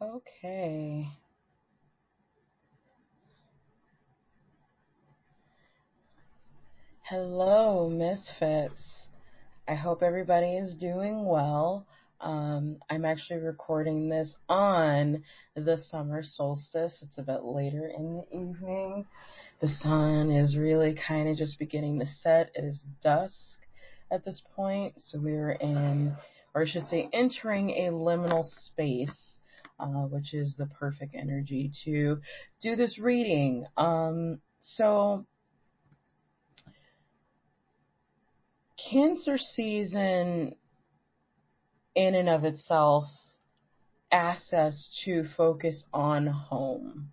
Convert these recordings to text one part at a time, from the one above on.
Okay. Hello, Misfits. I hope everybody is doing well. I'm actually recording this on the summer solstice. It's a bit later in the evening. The sun is really kind of just beginning to set. It is dusk at this point, so we're in, or I should say, entering a liminal space, which is the perfect energy to do this reading. So Cancer season in and of itself asks us to focus on home.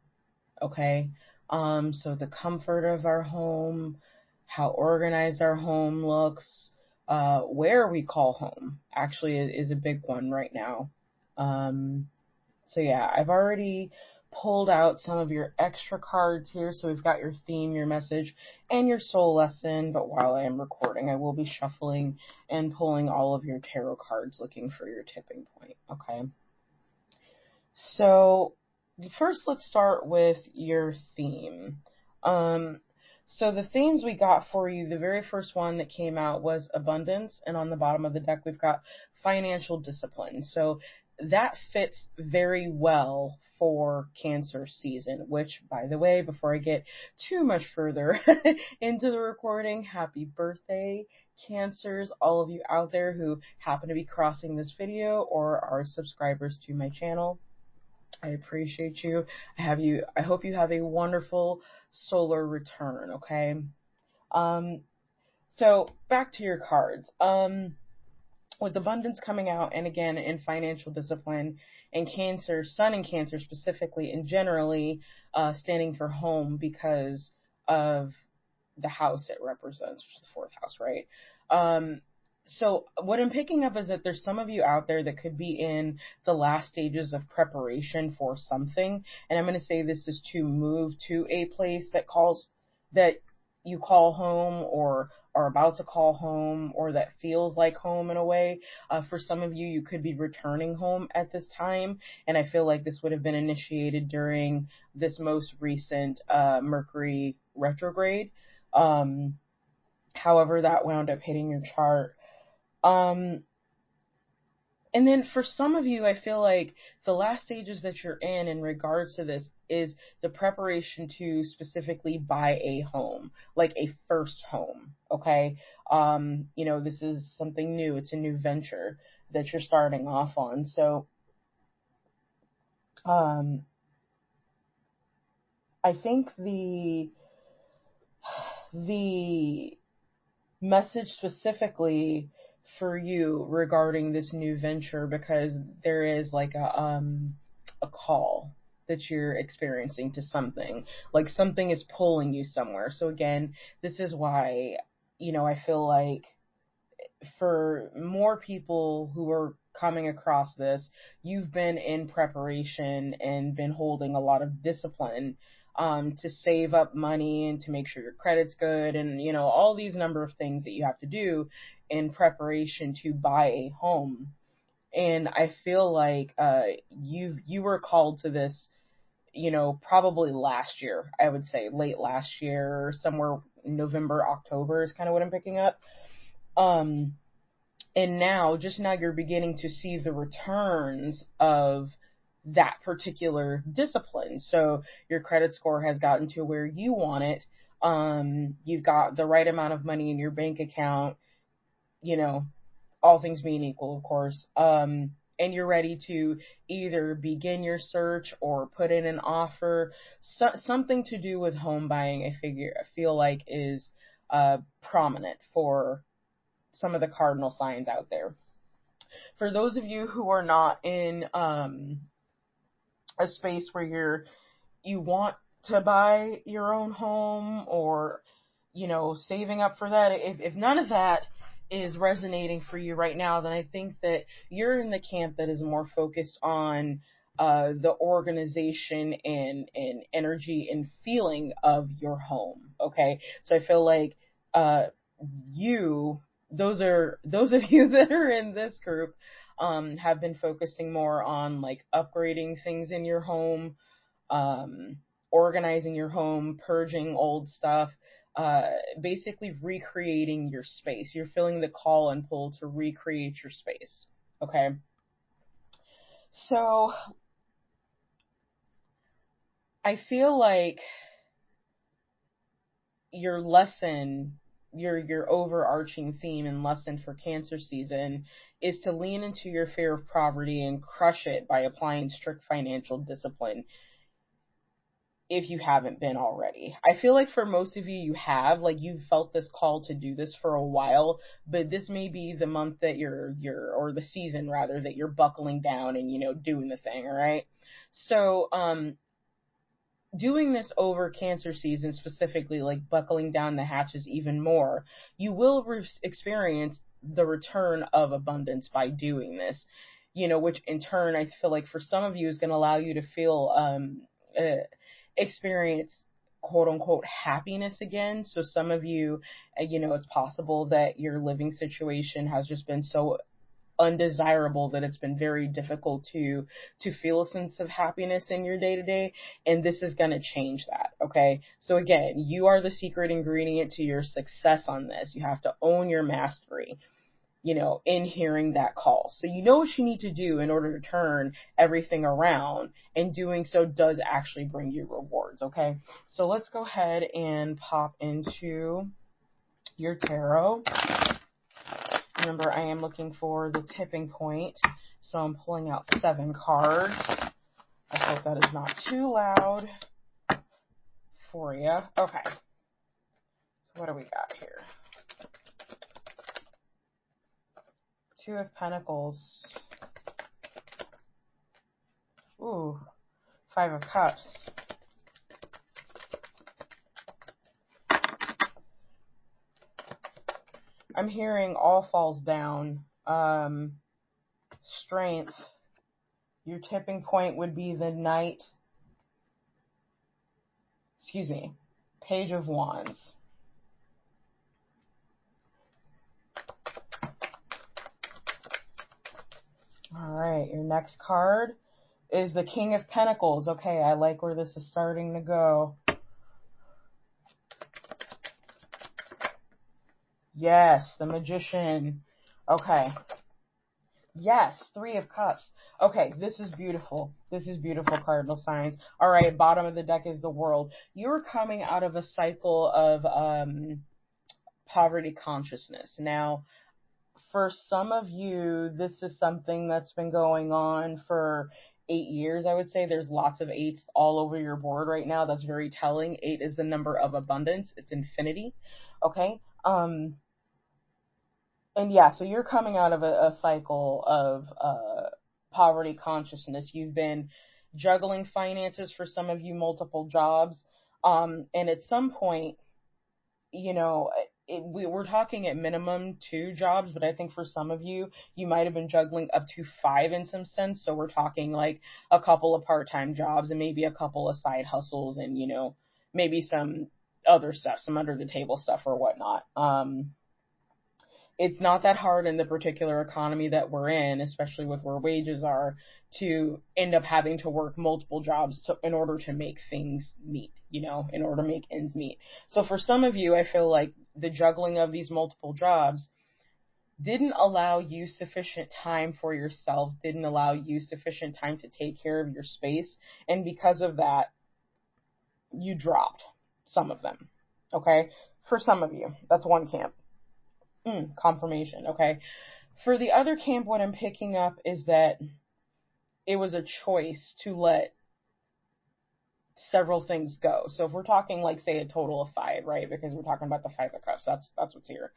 Okay. So the comfort of our home, how organized our home looks, where we call home actually is a big one right now. So yeah, I've already pulled out some of your extra cards here. So we've got your theme, your message, and your soul lesson. But while I am recording, I will be shuffling and pulling all of your tarot cards looking for your tipping point. Okay. So first, let's start with your theme. So the themes we got for you, the very first one that came out was abundance, and on the bottom of the deck we've got financial discipline. So that fits very well for Cancer season, which, by the way, before I get too much further into the recording, happy birthday, Cancers, all of you out there who happen to be crossing this video or are subscribers to my channel. I appreciate you. I hope you have a wonderful solar return, okay? Um, so back to your cards. With abundance coming out, and again in financial discipline, and Cancer, Sun in Cancer specifically, and generally standing for home because of the house it represents, which is the fourth house, right? So what I'm picking up is that there's some of you out there that could be in the last stages of preparation for something, and I'm going to say this is to move to a place that you call home, or are about to call home, or that feels like home in a way. For some of you, you could be returning home at this time, and I feel like this would have been initiated during this most recent Mercury retrograde. However that wound up hitting your chart. And then for some of you, I feel like the last stages that you're in regards to this is the preparation to specifically buy a home, like a first home. Okay. This is something new. It's a new venture that you're starting off on. So, um, I think the message specifically for you regarding this new venture, because there is like a call that you're experiencing to something, like something is pulling you somewhere. So again, this is why, I feel like for more people who are coming across this, you've been in preparation and been holding a lot of discipline to save up money and to make sure your credit's good, and all these number of things that you have to do in preparation to buy a home. And I feel like you were called to this, probably last year. I would say late last year, somewhere November, October is kind of what I'm picking up. Um, and just now you're beginning to see the returns of that particular discipline. So your credit score has gotten to where you want it. You've got the right amount of money in your bank account, you know, all things being equal, of course. And you're ready to either begin your search or put in an offer. Something to do with home buying, I feel like is prominent for some of the cardinal signs out there. For those of you who are not in a space where you want to buy your own home, or saving up for that, if none of that is resonating for you right now, then I think that you're in the camp that is more focused on the organization and energy and feeling of your home. Okay, so I feel like you those of you that are in this group, have been focusing more on like upgrading things in your home, organizing your home, purging old stuff, basically recreating your space. You're feeling the call and pull to recreate your space. Okay. So I feel like your lesson, your overarching theme and lesson for Cancer season is to lean into your fear of poverty and crush it by applying strict financial discipline, if you haven't been already. I feel like for most of you, you have, like, you've felt this call to do this for a while, but this may be the month that or the season rather, that you're buckling down and, doing the thing. All right. So, doing this over Cancer season specifically, like buckling down the hatches even more, you will experience the return of abundance by doing this, which in turn I feel like for some of you is going to allow you to feel, experience quote unquote happiness again. So some of you, it's possible that your living situation has just been so undesirable that it's been very difficult to feel a sense of happiness in your day to day, and this is going to change that. Okay, so again, you are the secret ingredient to your success on this. You have to own your mastery, in hearing that call. So you know what you need to do in order to turn everything around, and doing so does actually bring you rewards. Okay, so let's go ahead and pop into your tarot. Remember, I am looking for the tipping point, so I'm pulling out 7 cards. I hope that is not too loud for you. Okay, so what do we got here? 2 of Pentacles. Ooh, 5 of Cups. I'm hearing all falls down. Strength. Your tipping point would be the Knight. Excuse me. Page of Wands. All right. Your next card is the King of Pentacles. Okay, I like where this is starting to go. Yes, the Magician. Okay. Yes, 3 of Cups. Okay, this is beautiful. This is beautiful, Cardinal signs. All right, bottom of the deck is the World. You're coming out of a cycle of poverty consciousness. Now, for some of you, this is something that's been going on for 8 years, I would say. There's lots of 8s all over your board right now. That's very telling. 8 is the number of abundance. It's infinity. Okay? And yeah, so you're coming out of a cycle of poverty consciousness. You've been juggling finances, for some of you, multiple jobs. And at some point, we're talking at minimum 2 jobs, but I think for some of you, you might have been juggling up to 5 in some sense. So we're talking like a couple of part-time jobs and maybe a couple of side hustles and, maybe some other stuff, some under the table stuff or whatnot. It's not that hard in the particular economy that we're in, especially with where wages are, to end up having to work multiple jobs in order to make things meet, in order to make ends meet. So for some of you, I feel like the juggling of these multiple jobs didn't allow you sufficient time for yourself, didn't allow you sufficient time to take care of your space. And because of that, you dropped some of them. Okay. For some of you, that's one camp. Confirmation. Okay. For the other camp, what I'm picking up is that it was a choice to let several things go. So if we're talking like, say, a total of 5, right? Because we're talking about the 5 of Cups. That's what's here.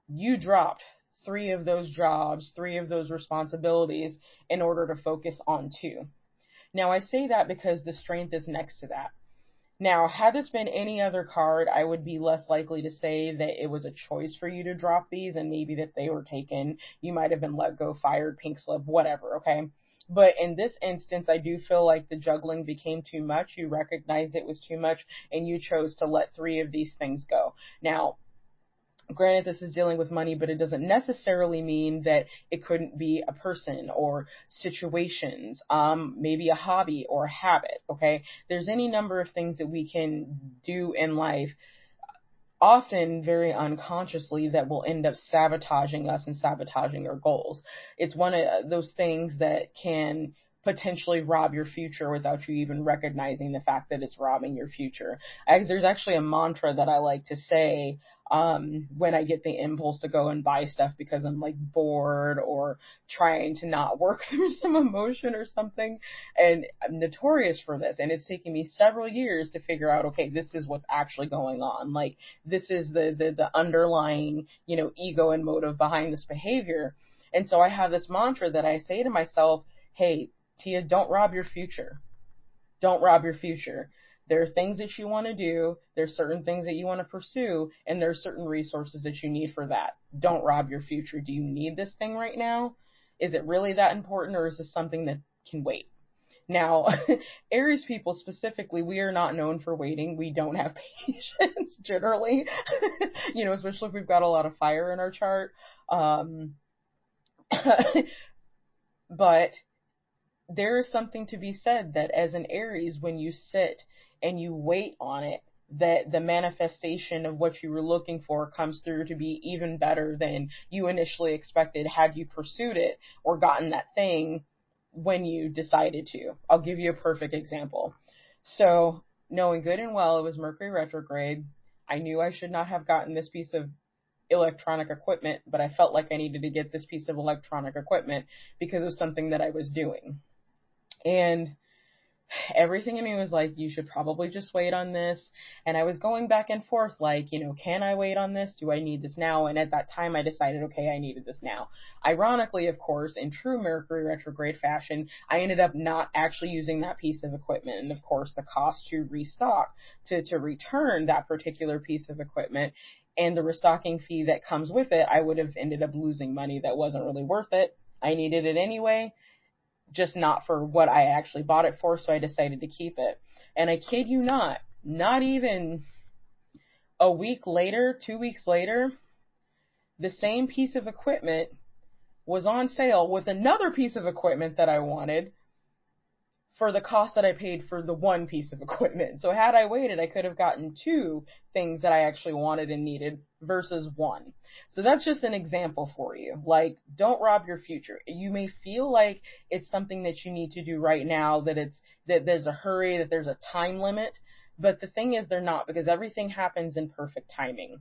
You dropped 3 of those jobs, 3 of those responsibilities in order to focus on 2. Now I say that because the Strength is next to that. Now, had this been any other card, I would be less likely to say that it was a choice for you to drop these and maybe that they were taken. You might have been let go, fired, pink slip, whatever, okay? But in this instance, I do feel like the juggling became too much. You recognized it was too much and you chose to let 3 of these things go. Now, Granted, this is dealing with money, but it doesn't necessarily mean that it couldn't be a person or situations, maybe a hobby or a habit. Okay. There's any number of things that we can do in life, often very unconsciously, that will end up sabotaging us and sabotaging our goals. It's one of those things that can potentially rob your future without you even recognizing the fact that it's robbing your future. There's actually a mantra that I like to say when I get the impulse to go and buy stuff because I'm like bored or trying to not work through some emotion or something. And I'm notorious for this. And it's taken me several years to figure out, okay, this is what's actually going on. Like, this is the underlying, ego and motive behind this behavior. And so I have this mantra that I say to myself, hey, Tia, don't rob your future. Don't rob your future. There are things that you want to do. There's certain things that you want to pursue, and there's certain resources that you need for that. Don't rob your future. Do you need this thing right now? Is it really that important, or is this something that can wait? Now, Aries people specifically, we are not known for waiting. We don't have patience generally, especially if we've got a lot of fire in our chart. But there is something to be said that as an Aries, when you sit and you wait on it, that the manifestation of what you were looking for comes through to be even better than you initially expected had you pursued it or gotten that thing when you decided to. I'll give you a perfect example. So, knowing good and well it was Mercury retrograde, I knew I should not have gotten this piece of electronic equipment, but I felt like I needed to get this piece of electronic equipment because of something that I was doing. And everything in me was like, you should probably just wait on this. And I was going back and forth like, can I wait on this? Do I need this now? And at that time I decided, okay, I needed this now. Ironically, of course, in true Mercury retrograde fashion, I ended up not actually using that piece of equipment. And of course, the cost to restock, to return that particular piece of equipment and the restocking fee that comes with it, I would have ended up losing money that wasn't really worth it. I needed it anyway, just not for what I actually bought it for, so I decided to keep it. And I kid you not even a week later, 2 weeks later, the same piece of equipment was on sale with another piece of equipment that I wanted for the cost that I paid for the one piece of equipment. So had I waited, I could have gotten two things that I actually wanted and needed versus one. So that's just an example for you. Like, don't rob your future. You may feel like it's something that you need to do right now, that there's a hurry, that there's a time limit. But the thing is, they're not, because everything happens in perfect timing,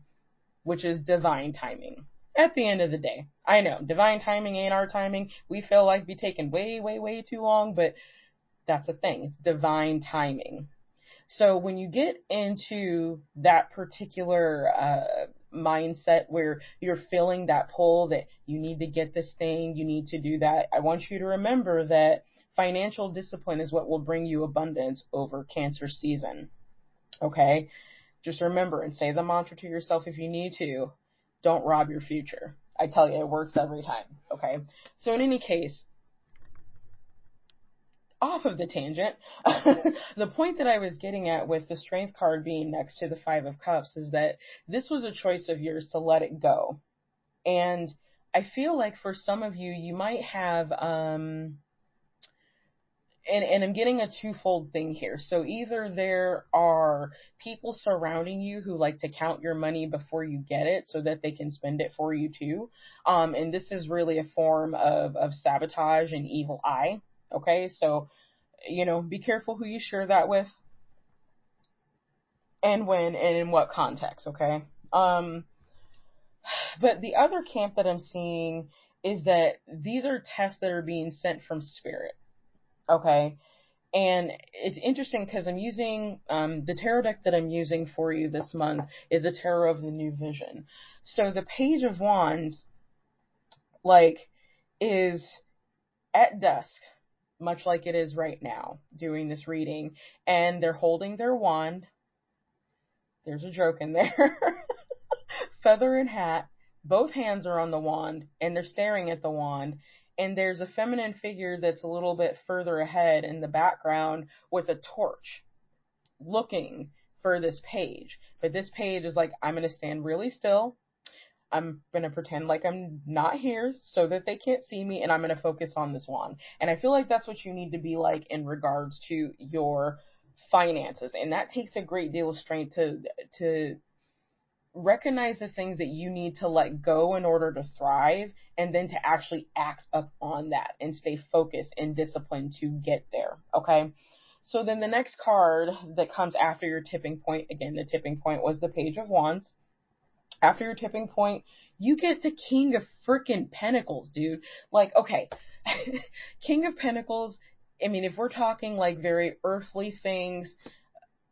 which is divine timing. At the end of the day, I know divine timing ain't our timing. We feel like we taking way, way, way too long, but that's a thing. It's divine timing. So when you get into that particular mindset where you're feeling that pull that you need to get this thing, you need to do that, I want you to remember that financial discipline is what will bring you abundance over Cancer season. Okay? Just remember and say the mantra to yourself if you need to. Don't rob your future. I tell you, it works every time. Okay? So in any case, off of the tangent, the point that I was getting at with the Strength card being next to the Five of Cups is that this was a choice of yours to let it go. And I feel like for some of you, you might have, and I'm getting a twofold thing here. So either there are people surrounding you who like to count your money before you get it so that they can spend it for you too. And this is really a form of sabotage and evil eye. Okay, so, be careful who you share that with and when and in what context, okay? But the other camp that I'm seeing is that these are tests that are being sent from spirit, okay? And it's interesting because I'm using, the tarot deck that I'm using for you this month is the Tarot of the New Vision. So the Page of Wands, is at dusk, much like it is right now, doing this reading, and they're holding their wand. There's a joke in there. Feather and hat. Both hands are on the wand, and they're staring at the wand. And there's a feminine figure that's a little bit further ahead in the background with a torch, looking for this page. But this page is like, I'm going to stand really still. I'm going to pretend like I'm not here so that they can't see me, and I'm going to focus on this wand. And I feel like that's what you need to be like in regards to your finances. And that takes a great deal of strength to recognize the things that you need to let go in order to thrive, and then to actually act up on that and stay focused and disciplined to get there. Okay. So then the next card that comes after your tipping point, again, the tipping point was the Page of Wands. After your tipping point, you get the King of freaking Pentacles, dude. Like, okay, King of Pentacles, I mean, if we're talking like very earthly things,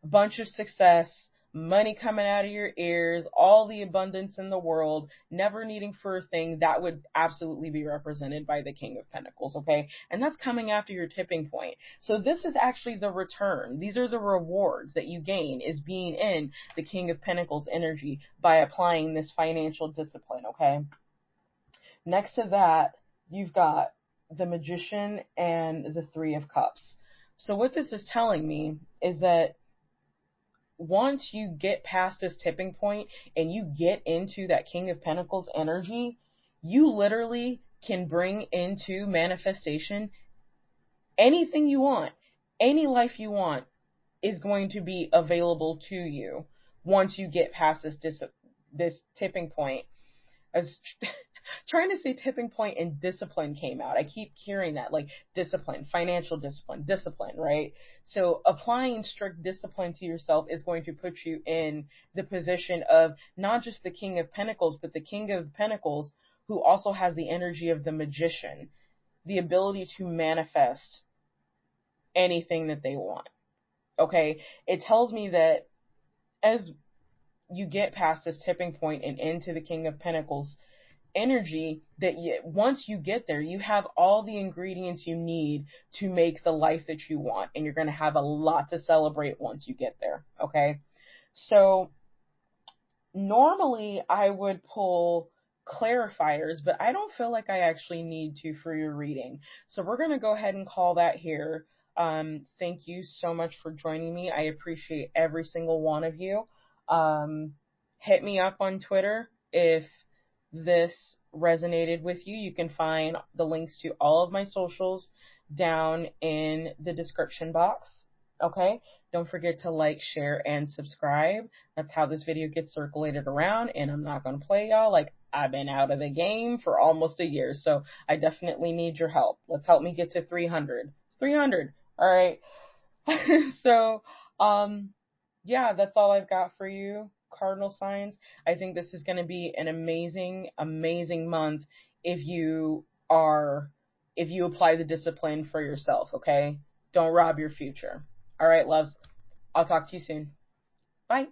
bunch of success, money coming out of your ears, all the abundance in the world, never needing for a thing, that would absolutely be represented by the King of Pentacles, okay? And that's coming after your tipping point. So this is actually the return. These are the rewards that you gain, is being in the King of Pentacles energy by applying this financial discipline, okay? Next to that, you've got the Magician and the Three of Cups. So what this is telling me is that once you get past this tipping point and you get into that King of Pentacles energy, you literally can bring into manifestation anything you want. Any life you want is going to be available to you once you get past this tipping point. I was trying to say tipping point, and discipline came out. I keep hearing that, like discipline, financial discipline, right? So applying strict discipline to yourself is going to put you in the position of not just the King of Pentacles, but the King of Pentacles, who also has the energy of the Magician, the ability to manifest anything that they want. Okay? It tells me that as you get past this tipping point and into the King of Pentacles energy, that once you get there, you have all the ingredients you need to make the life that you want, and you're going to have a lot to celebrate once you get there. Okay. So normally I would pull clarifiers, but I don't feel like I actually need to for your reading. So we're going to go ahead and call that here. Thank you so much for joining me. I appreciate every single one of you. Hit me up on Twitter if this resonated with you. You can find the links to all of my socials down in the description box. Okay? Don't forget to like, share, and subscribe. That's how this video gets circulated around, and I'm not going to play y'all. Like, I've been out of the game for almost a year, so I definitely need your help. Let's help me get to 300. 300. All right. So, yeah, that's all I've got for you, Cardinal signs. I think this is going to be an amazing, amazing month if you apply the discipline for yourself, okay? Don't rob your future. All right, loves. I'll talk to you soon. Bye.